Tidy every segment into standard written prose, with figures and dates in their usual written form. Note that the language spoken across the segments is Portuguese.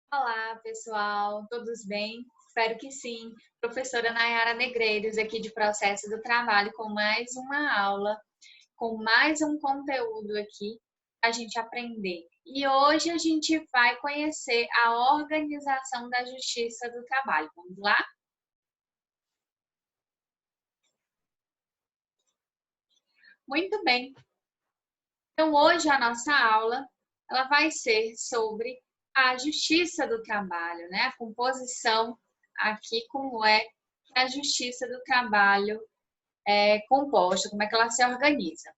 Olá, pessoal, todos bem? Espero que sim. Professora Nayara Negreiros, aqui de Processo do Trabalho, com mais uma aula, com mais um conteúdo aqui para a gente aprender. E hoje a gente vai conhecer a organização da Justiça do Trabalho. Vamos lá? Muito bem. Então, hoje a nossa aula ela vai ser sobre a Justiça do Trabalho, né? A composição aqui, como é que a Justiça do Trabalho composta, como é que ela se organiza.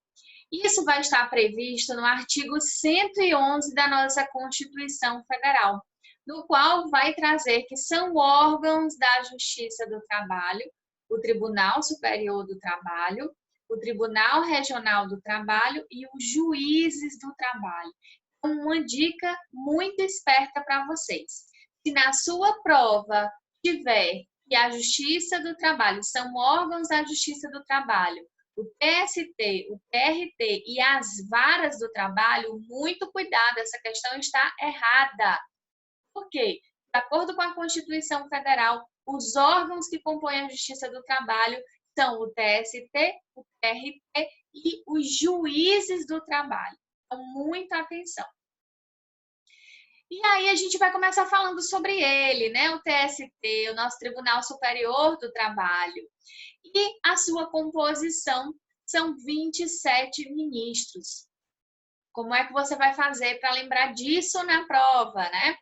Isso vai estar previsto no artigo 111 da nossa Constituição Federal, no qual vai trazer que são órgãos da Justiça do Trabalho, o Tribunal Superior do Trabalho, o Tribunal Regional do Trabalho e os juízes do trabalho. Então, uma dica muito esperta para vocês. Se na sua prova tiver que a Justiça do Trabalho são órgãos da Justiça do Trabalho, o TST, o TRT e as varas do trabalho, muito cuidado, essa questão está errada. Por quê? De acordo com a Constituição Federal, os órgãos que compõem a Justiça do Trabalho são o TST, o TRT e os juízes do trabalho. Então, muita atenção. E aí a gente vai começar falando sobre ele, né? O TST, o nosso Tribunal Superior do Trabalho. E a sua composição são 27 ministros. Como é que você vai fazer para lembrar disso na prova, né?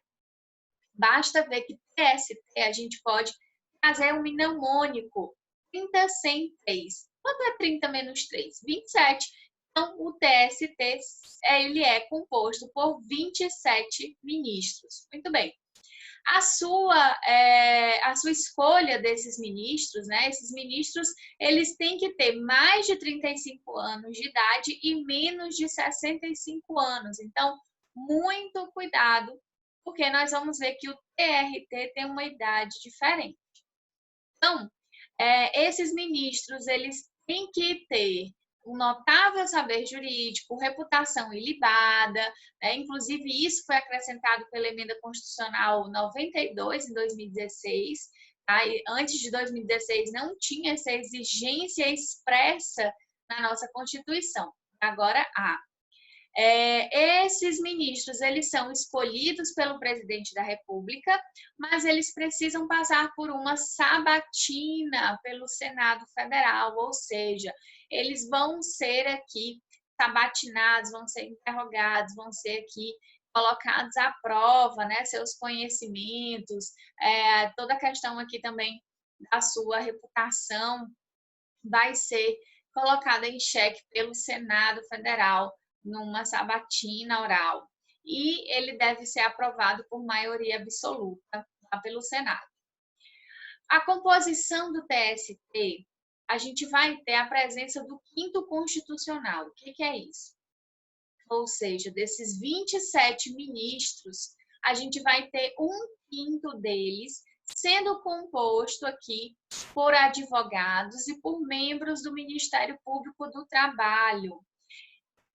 Basta ver que TST a gente pode fazer um mnemônico. 30 sem 3. Quanto é 30 menos 3? 27. Então, o TST ele é composto por 27 ministros. Muito bem. A sua escolha desses ministros, né? Esses ministros, eles têm que ter mais de 35 anos de idade e menos de 65 anos. Então, muito cuidado, porque nós vamos ver que o TRT tem uma idade diferente. Então, esses ministros, eles têm que ter um notável saber jurídico, reputação ilibada, né? Inclusive isso foi acrescentado pela Emenda Constitucional 92, em 2016, tá? E antes de 2016 não tinha essa exigência expressa na nossa Constituição, agora há. Esses ministros, eles são escolhidos pelo presidente da República, mas eles precisam passar por uma sabatina pelo Senado Federal, ou seja, eles vão ser aqui sabatinados, vão ser interrogados, vão ser aqui colocados à prova, né, seus conhecimentos, toda a questão aqui também da sua reputação vai ser colocada em xeque pelo Senado Federal numa sabatina oral. E ele deve ser aprovado por maioria absoluta pelo Senado. A composição do TST, a gente vai ter a presença do quinto constitucional. O que é isso? Ou seja, desses 27 ministros, a gente vai ter um quinto deles sendo composto aqui por advogados e por membros do Ministério Público do Trabalho.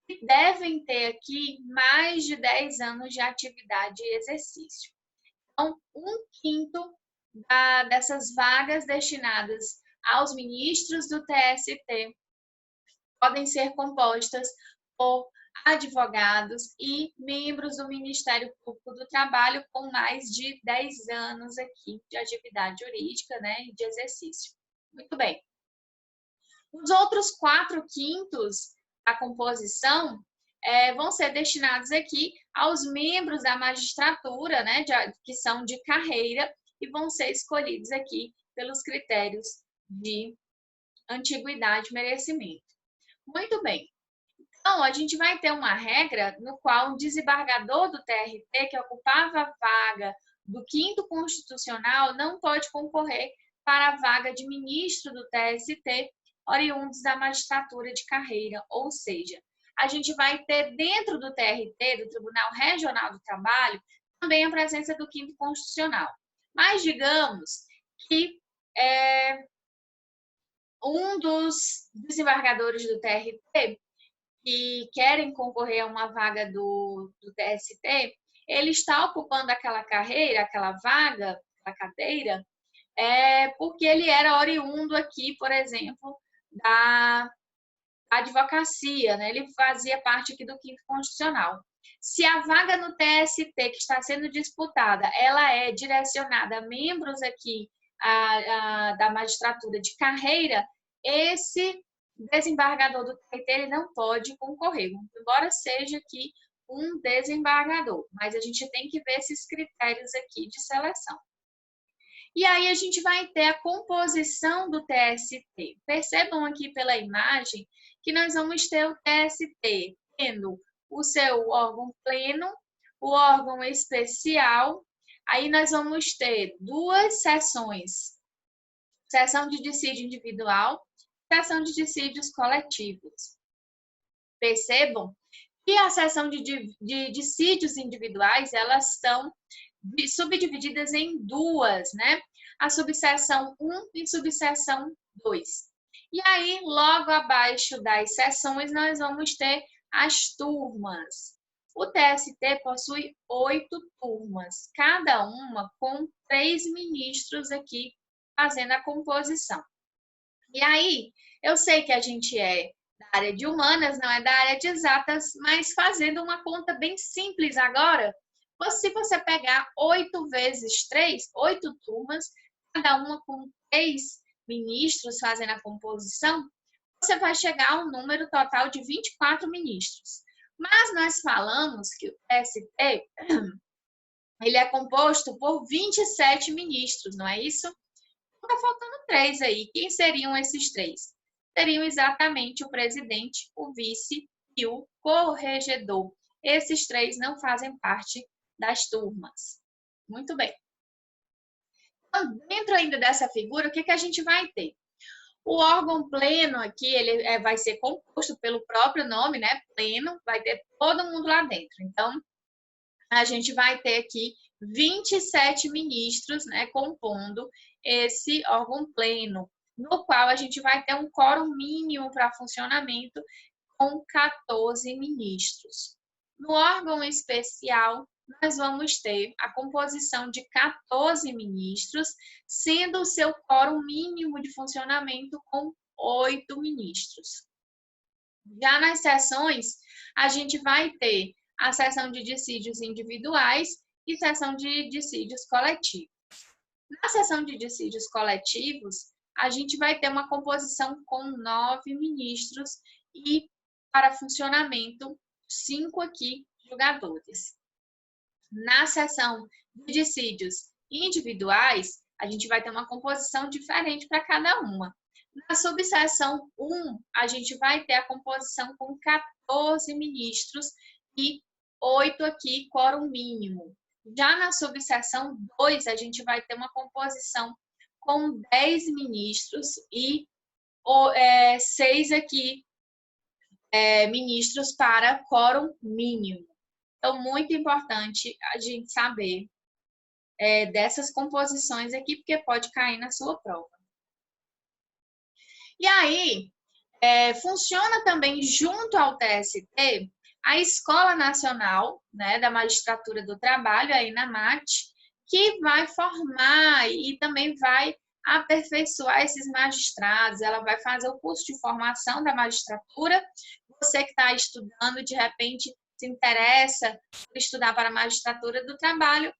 E devem ter aqui mais de 10 anos de atividade e exercício. Então, um quinto dessas vagas destinadas aos ministros do TST podem ser compostas por advogados e membros do Ministério Público do Trabalho com mais de 10 anos aqui de atividade jurídica, né, e de exercício. Muito bem. Os outros 4/5 da composição vão ser destinados aqui aos membros da magistratura, né, que são de carreira, e vão ser escolhidos aqui pelos critérios de antiguidade e merecimento. Muito bem. Então, a gente vai ter uma regra no qual um desembargador do TRT que ocupava a vaga do quinto constitucional não pode concorrer para a vaga de ministro do TST, oriundos da magistratura de carreira, ou seja, a gente vai ter dentro do TRT, do Tribunal Regional do Trabalho, também a presença do quinto constitucional. Mas digamos que um dos desembargadores do TRT que querem concorrer a uma vaga do TST, ele está ocupando aquela carreira, aquela vaga, aquela cadeira, porque ele era oriundo aqui, por exemplo, da advocacia, né? Ele fazia parte aqui do quinto constitucional. Se a vaga no TST que está sendo disputada, ela é direcionada a membros aqui da magistratura de carreira, esse desembargador do TRT ele não pode concorrer, embora seja aqui um desembargador, mas a gente tem que ver esses critérios aqui de seleção. E aí a gente vai ter a composição do TST. Percebam aqui pela imagem que nós vamos ter o TST tendo o seu órgão pleno, o órgão especial, aí nós vamos ter duas sessões, sessão de dissídio individual, sessão de dissídios coletivos. Percebam que a sessão de dissídios individuais, elas estão subdivididas em duas, né? A subseção 1 e subseção 2. E aí, logo abaixo das seções, nós vamos ter as turmas. O TST possui 8 turmas, cada uma com 3 ministros aqui fazendo a composição. E aí, eu sei que a gente é da área de humanas, não é da área de exatas, mas fazendo uma conta bem simples agora, se você pegar 8 vezes 3, 8 turmas, cada uma com 3 ministros fazendo a composição, você vai chegar a um número total de 24 ministros. Mas nós falamos que o TST ele é composto por 27 ministros, não é isso? Está faltando 3 aí. Quem seriam esses 3? Seriam exatamente o presidente, o vice e o corregedor. Esses 3 não fazem parte das turmas. Muito bem. Então, dentro ainda dessa figura, o que a gente vai ter? O órgão pleno aqui, ele vai ser composto pelo próprio nome, né? Pleno, vai ter todo mundo lá dentro. Então, a gente vai ter aqui 27 ministros, né, compondo esse órgão pleno, no qual a gente vai ter um quórum mínimo para funcionamento com 14 ministros. No órgão especial, nós vamos ter a composição de 14 ministros, sendo o seu quórum mínimo de funcionamento com 8 ministros. Já nas sessões, a gente vai ter a sessão de dissídios individuais e sessão de dissídios coletivos. Na sessão de dissídios coletivos, a gente vai ter uma composição com 9 ministros e, para funcionamento, 5 aqui julgadores. Na sessão de dissídios individuais, a gente vai ter uma composição diferente para cada uma. Na subseção 1, a gente vai ter a composição com 14 ministros e 8 aqui, quórum mínimo. Já na subseção 2, a gente vai ter uma composição com 10 ministros e 6 aqui ministros para quórum mínimo. Então, muito importante a gente saber dessas composições aqui, porque pode cair na sua prova. E aí, funciona também junto ao TST a Escola Nacional, né, da Magistratura do Trabalho, a ENAMAT, que vai formar e também vai aperfeiçoar esses magistrados. Ela vai fazer o curso de formação da magistratura. Você que está estudando, de repente, se interessa por estudar para a magistratura do trabalho,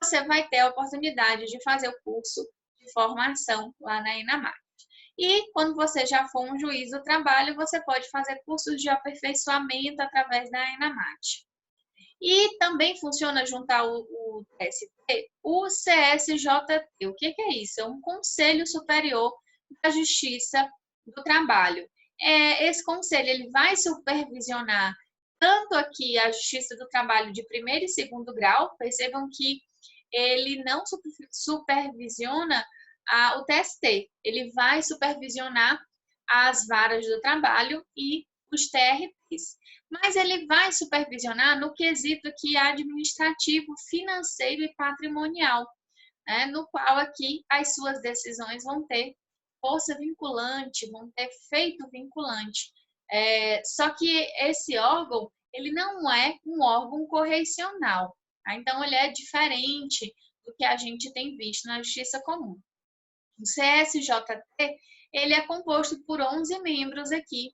você vai ter a oportunidade de fazer o curso de formação lá na ENAMAT. E quando você já for um juiz do trabalho, você pode fazer cursos de aperfeiçoamento através da ENAMAT. E também funciona junto ao TST o CSJT. O que é isso? É um Conselho Superior da Justiça do Trabalho. Esse conselho ele vai supervisionar tanto aqui a Justiça do Trabalho de primeiro e segundo grau. Percebam que ele não supervisiona o TST, ele vai supervisionar as varas do trabalho e os TRTs. Mas ele vai supervisionar no quesito aqui administrativo, financeiro e patrimonial, né? No qual aqui as suas decisões vão ter força vinculante, vão ter efeito vinculante. Só que esse órgão, ele não é um órgão correicional, Tá? Então, ele é diferente do que a gente tem visto na Justiça Comum. O CSJT, ele é composto por 11 membros aqui,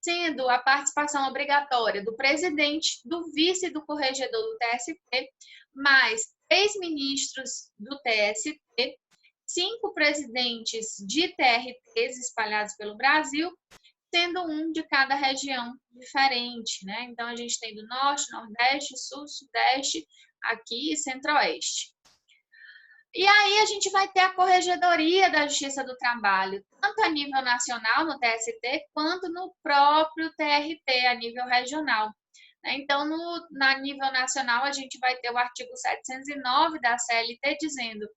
sendo a participação obrigatória do presidente, do vice e do corregedor do TST, mais 3 ministros do TST, 5 presidentes de TRTs espalhados pelo Brasil, sendo um de cada região diferente, né? Então, a gente tem do Norte, Nordeste, Sul, Sudeste, aqui e Centro-Oeste. E aí a gente vai ter a Corregedoria da Justiça do Trabalho, tanto a nível nacional, no TST, quanto no próprio TRT, a nível regional. Então, na nível nacional, a gente vai ter o artigo 709 da CLT dizendo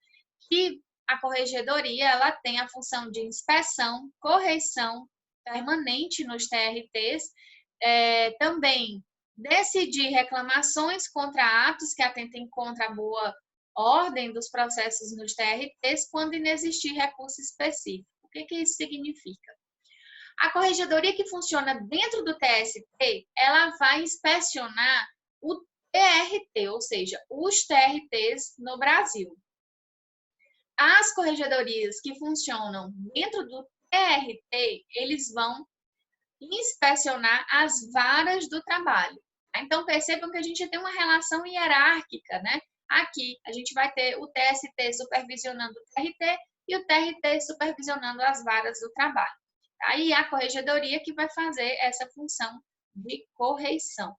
que a Corregedoria ela tem a função de inspeção, correção permanente nos TRTs, também decidir reclamações contra atos que atentem contra a boa ordem dos processos nos TRTs quando inexistir recurso específico. O que isso significa? A corregedoria que funciona dentro do TST, ela vai inspecionar o TRT, ou seja, os TRTs no Brasil. As corregedorias que funcionam dentro do TRT, eles vão inspecionar as varas do trabalho. Então, percebam que a gente tem uma relação hierárquica, né? Aqui, a gente vai ter o TST supervisionando o TRT e o TRT supervisionando as varas do trabalho. Aí, a corregedoria que vai fazer essa função de correição.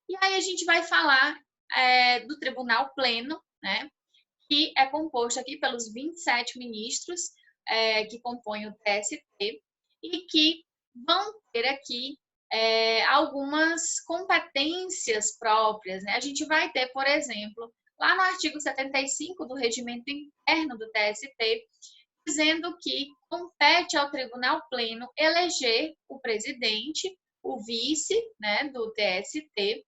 E aí, a gente vai falar do Tribunal Pleno, né? Que é composto aqui pelos 27 ministros que compõem o TST e que vão ter aqui algumas competências próprias, né? A gente vai ter, por exemplo, lá no artigo 75 do Regimento Interno do TST, dizendo que compete ao Tribunal Pleno eleger o presidente, o vice, né, do TST,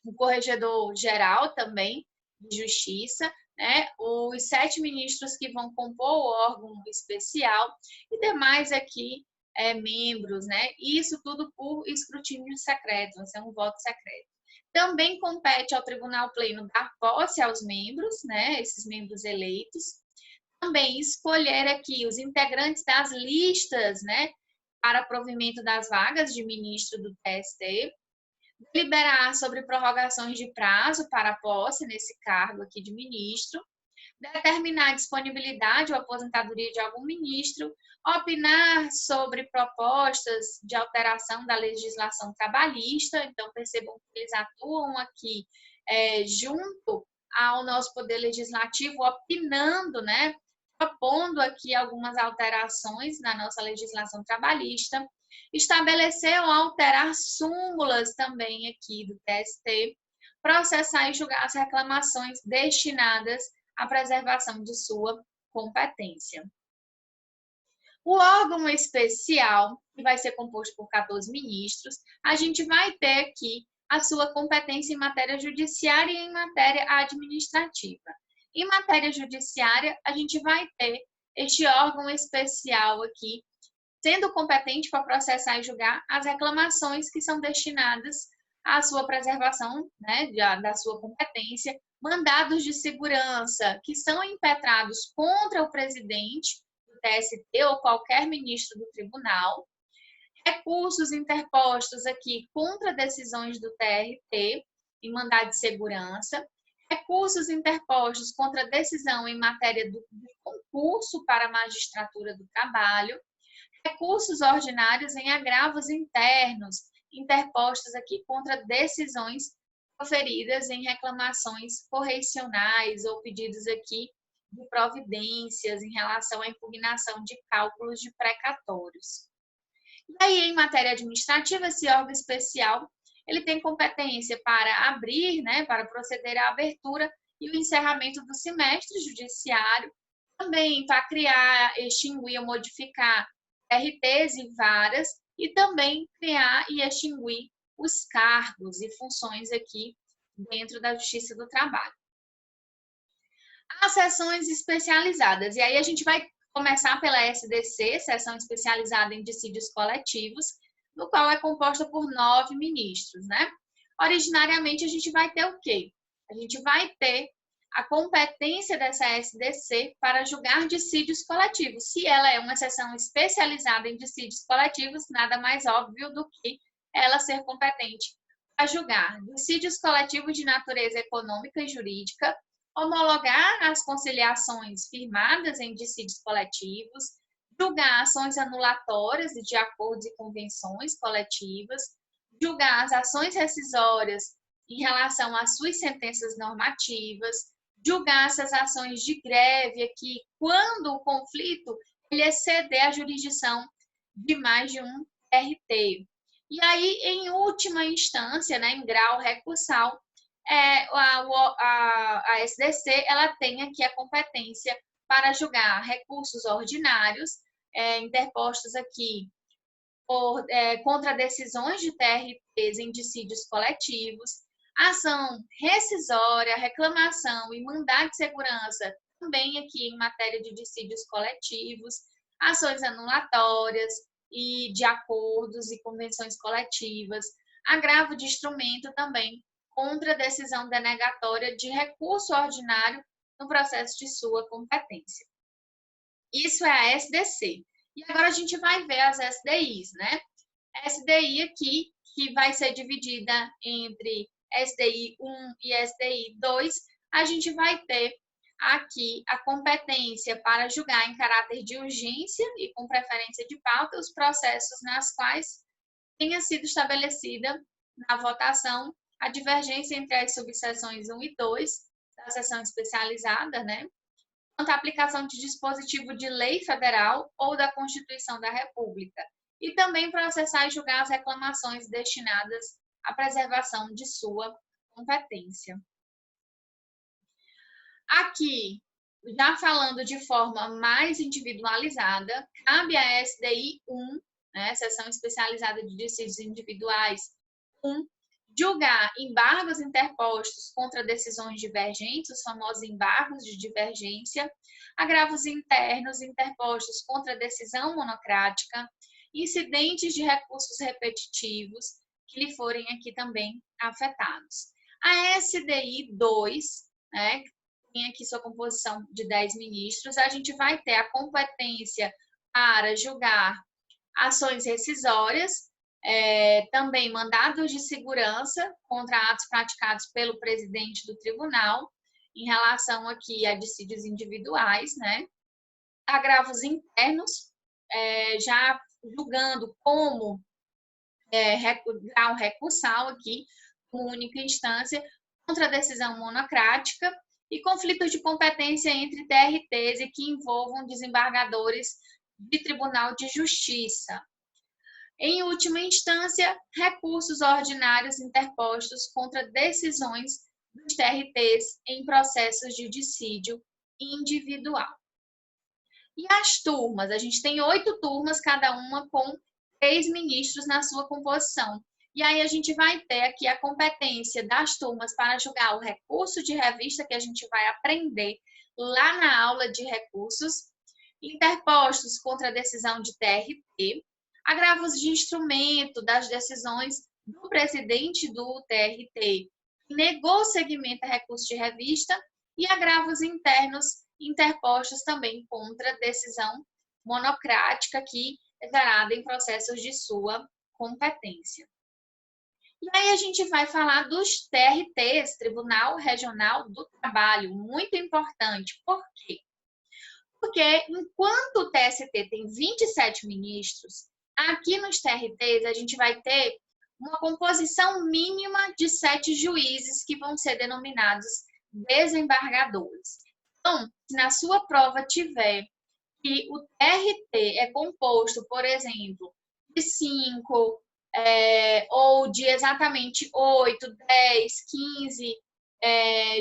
o corregedor geral também de justiça, né, os 7 ministros que vão compor o órgão especial e demais aqui membros, né? Isso tudo por escrutínio secreto, vai ser um voto secreto. Também compete ao Tribunal Pleno dar posse aos membros, né? Esses membros eleitos. Também escolher aqui os integrantes das listas, né? Para provimento das vagas de ministro do TST. Deliberar sobre prorrogações de prazo para a posse nesse cargo aqui de ministro. Determinar a disponibilidade ou aposentadoria de algum ministro, opinar sobre propostas de alteração da legislação trabalhista. Então, percebam que eles atuam aqui junto ao nosso Poder Legislativo, opinando, né, propondo aqui algumas alterações na nossa legislação trabalhista. Estabelecer ou alterar súmulas também aqui do TST, processar e julgar as reclamações destinadas à preservação de sua competência. O órgão especial, que vai ser composto por 14 ministros, a gente vai ter aqui a sua competência em matéria judiciária e em matéria administrativa. Em matéria judiciária, a gente vai ter este órgão especial aqui, sendo competente para processar e julgar as reclamações que são destinadas à sua preservação, né, da sua competência, mandados de segurança que são impetrados contra o presidente do TST ou qualquer ministro do tribunal, recursos interpostos aqui contra decisões do TRT em mandado de segurança, recursos interpostos contra decisão em matéria do concurso para a magistratura do trabalho, recursos ordinários em agravos internos, interpostos aqui contra decisões proferidas em reclamações correicionais ou pedidos aqui de providências em relação à impugnação de cálculos de precatórios. E aí, em matéria administrativa, esse órgão especial, ele tem competência para abrir, né, para proceder à abertura e o encerramento do semestre judiciário, também para criar, extinguir ou modificar RTs e varas, e também criar e extinguir os cargos e funções aqui dentro da Justiça do Trabalho. As seções especializadas, e aí a gente vai começar pela SDC, Seção Especializada em Dissídios Coletivos, no qual é composta por 9 ministros, né? originariamente a gente vai ter o quê? A gente vai ter a competência dessa SDC para julgar dissídios coletivos. Se ela é uma seção especializada em dissídios coletivos, nada mais óbvio do que ela ser competente a julgar dissídios coletivos de natureza econômica e jurídica, homologar as conciliações firmadas em dissídios coletivos, julgar ações anulatórias de acordos e convenções coletivas, julgar as ações rescisórias em relação às suas sentenças normativas, julgar essas ações de greve aqui, quando o conflito ele exceder a jurisdição de mais de um TRT. E aí, em última instância, né, em grau recursal, a SDC ela tem aqui a competência para julgar recursos ordinários, interpostos aqui contra decisões de TRTs em dissídios coletivos, ação rescisória, reclamação e mandado de segurança, também aqui em matéria de dissídios coletivos, ações anulatórias e de acordos e convenções coletivas, agravo de instrumento também contra decisão denegatória de recurso ordinário no processo de sua competência. Isso é a SDC. E agora a gente vai ver as SDIs, né? A SDI aqui, que vai ser dividida entre SDI 1 e SDI 2, a gente vai ter aqui a competência para julgar em caráter de urgência e com preferência de pauta os processos nas quais tenha sido estabelecida na votação a divergência entre as subseções 1 e 2 da seção especializada, né? Quanto à aplicação de dispositivo de lei federal ou da Constituição da República, e também processar e julgar as reclamações destinadas à preservação de sua competência. Aqui, já falando de forma mais individualizada, cabe à SDI 1, né, Seção Especializada de Dissídios Individuais 1, julgar embargos interpostos contra decisões divergentes, os famosos embargos de divergência, agravos internos interpostos contra decisão monocrática, incidentes de recursos repetitivos que lhe forem aqui também afetados. A SDI 2, né, que tem aqui sua composição de 10 ministros, a gente vai ter a competência para julgar ações rescisórias, também mandados de segurança contra atos praticados pelo presidente do tribunal, em relação aqui a dissídios individuais, né? Agravos internos, já julgando como grau recursal aqui, como única instância, contra a decisão monocrática e conflitos de competência entre TRTs e que envolvam desembargadores de Tribunal de Justiça. Em última instância, recursos ordinários interpostos contra decisões dos TRTs em processos de dissídio individual. E as turmas? A gente tem 8 turmas, cada uma com 3 ministros na sua composição. E aí a gente vai ter aqui a competência das turmas para julgar o recurso de revista, que a gente vai aprender lá na aula de recursos, interpostos contra a decisão de TRT, agravos de instrumento das decisões do presidente do TRT, que negou seguimento a recurso de revista, e agravos internos interpostos também contra a decisão monocrática que é gerada em processos de sua competência. E aí a gente vai falar dos TRTs, Tribunal Regional do Trabalho, muito importante. Por quê? Porque enquanto o TST tem 27 ministros, aqui nos TRTs a gente vai ter uma composição mínima de 7 juízes que vão ser denominados desembargadores. Então, se na sua prova tiver que o TRT é composto, por exemplo, de 5 ou de exatamente 8, 10, 15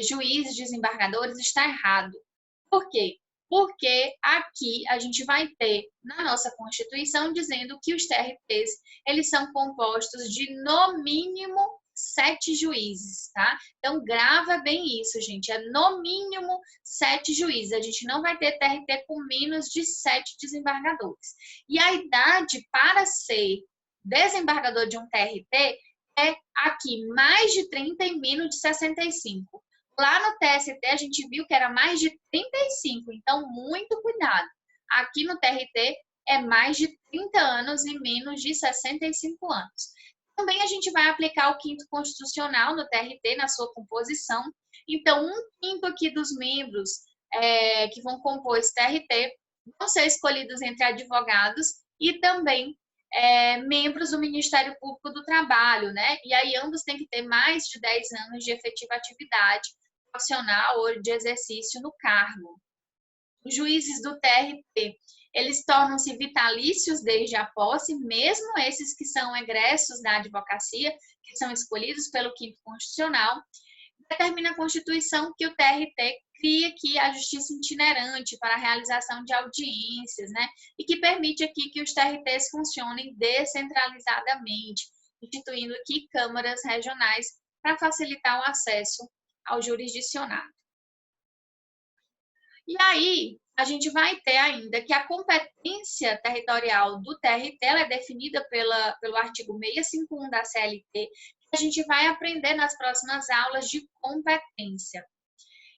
juízes desembargadores, está errado. Por quê? Porque aqui a gente vai ter na nossa Constituição dizendo que os TRTs eles são compostos de no mínimo 7 juízes, tá? Então grava bem isso, gente, é no mínimo 7 juízes. A gente não vai ter TRT com menos de 7 desembargadores. E a idade para ser desembargador de um TRT é aqui mais de 30 e menos de 65. Lá no TST a gente viu que era mais de 35, então muito cuidado. Aqui no TRT é mais de 30 anos e menos de 65 anos. Também a gente vai aplicar o quinto constitucional no TRT, na sua composição. Então, 1/5 aqui dos membros que vão compor esse TRT vão ser escolhidos entre advogados e também membros do Ministério Público do Trabalho, né? E aí ambos têm que ter mais de 10 anos de efetiva atividade profissional ou de exercício no cargo. Os juízes do TRT, eles tornam-se vitalícios desde a posse, mesmo esses que são egressos da advocacia, que são escolhidos pelo quinto constitucional. Determina a Constituição que o TRT cria aqui a justiça itinerante para a realização de audiências, né? E que permite aqui que os TRTs funcionem descentralizadamente, instituindo aqui câmaras regionais para facilitar o acesso ao jurisdicionado. E aí, a gente vai ter ainda que a competência territorial do TRT ela é definida pelo artigo 651 da CLT, que a gente vai aprender nas próximas aulas de competência.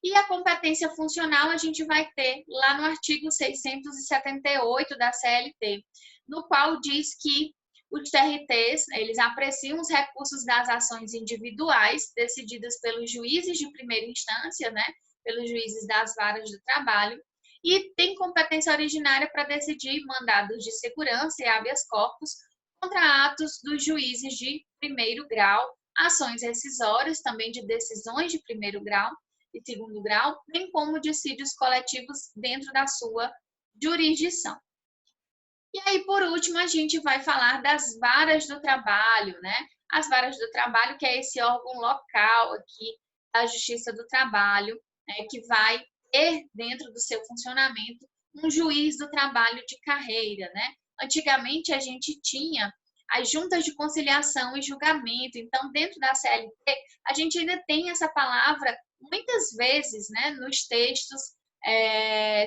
E a competência funcional a gente vai ter lá no artigo 678 da CLT, no qual diz que os TRTs, eles apreciam os recursos das ações individuais decididas pelos juízes de primeira instância, né, pelos juízes das varas do trabalho, e tem competência originária para decidir mandados de segurança e habeas corpus contra atos dos juízes de primeiro grau, ações rescisórias também de decisões de primeiro grau e segundo grau, bem como dissídios coletivos dentro da sua jurisdição. E aí, por último, a gente vai falar das varas do trabalho, né? As varas do trabalho, que é esse órgão local aqui da Justiça do Trabalho, né, que vai ter dentro do seu funcionamento um juiz do trabalho de carreira, né? Antigamente a gente tinha as juntas de conciliação e julgamento, então dentro da CLT a gente ainda tem essa palavra muitas vezes, né, nos textos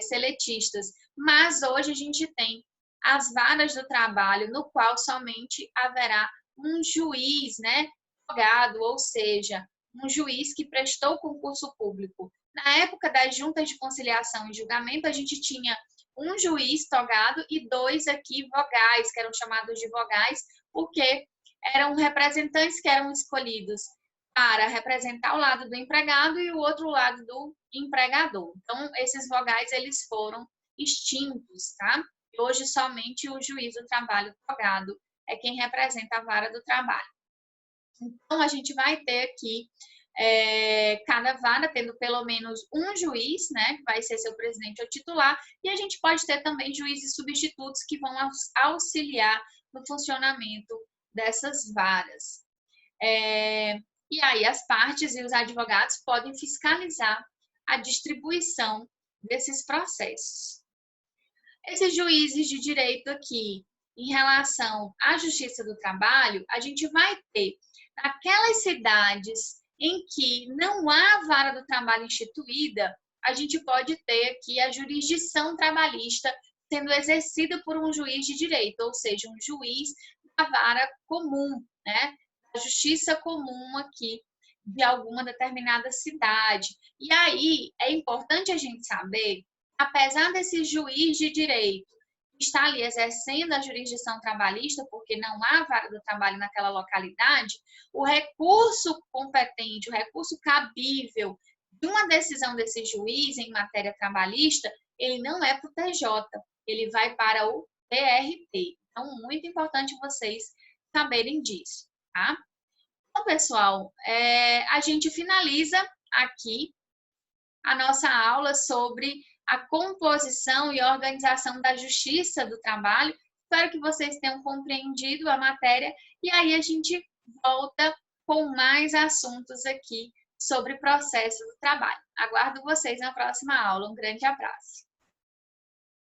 seletistas, mas hoje a gente tem as varas do trabalho, no qual somente haverá um juiz, né, togado, ou seja, um juiz que prestou concurso público. Na época das juntas de conciliação e julgamento, a gente tinha um juiz togado e 2 aqui vogais, que eram chamados de vogais, porque eram representantes que eram escolhidos para representar o lado do empregado e o outro lado do empregador. Então, esses vogais, eles foram extintos, tá? Hoje, somente o juiz do trabalho togado é quem representa a vara do trabalho. Então, a gente vai ter aqui cada vara tendo pelo menos um juiz, né, que vai ser seu presidente ou titular, e a gente pode ter também juízes substitutos que vão auxiliar no funcionamento dessas varas. E aí as partes e os advogados podem fiscalizar a distribuição desses processos. Esses juízes de direito aqui, em relação à Justiça do Trabalho, a gente vai ter naquelas cidades em que não há vara do trabalho instituída, a gente pode ter aqui a jurisdição trabalhista sendo exercida por um juiz de direito, ou seja, um juiz da vara comum, né? A justiça comum aqui de alguma determinada cidade. E aí é importante a gente saber, apesar desse juiz de direito estar ali exercendo a jurisdição trabalhista, porque não há vara do trabalho naquela localidade, o recurso competente, o recurso cabível de uma decisão desse juiz em matéria trabalhista, ele não é para o TJ, ele vai para o TRT. Então, muito importante vocês saberem disso, tá? Então, pessoal, a gente finaliza aqui a nossa aula sobre a composição e organização da Justiça do Trabalho. Espero que vocês tenham compreendido a matéria e aí a gente volta com mais assuntos aqui sobre processo do trabalho. Aguardo vocês na próxima aula. Um grande abraço.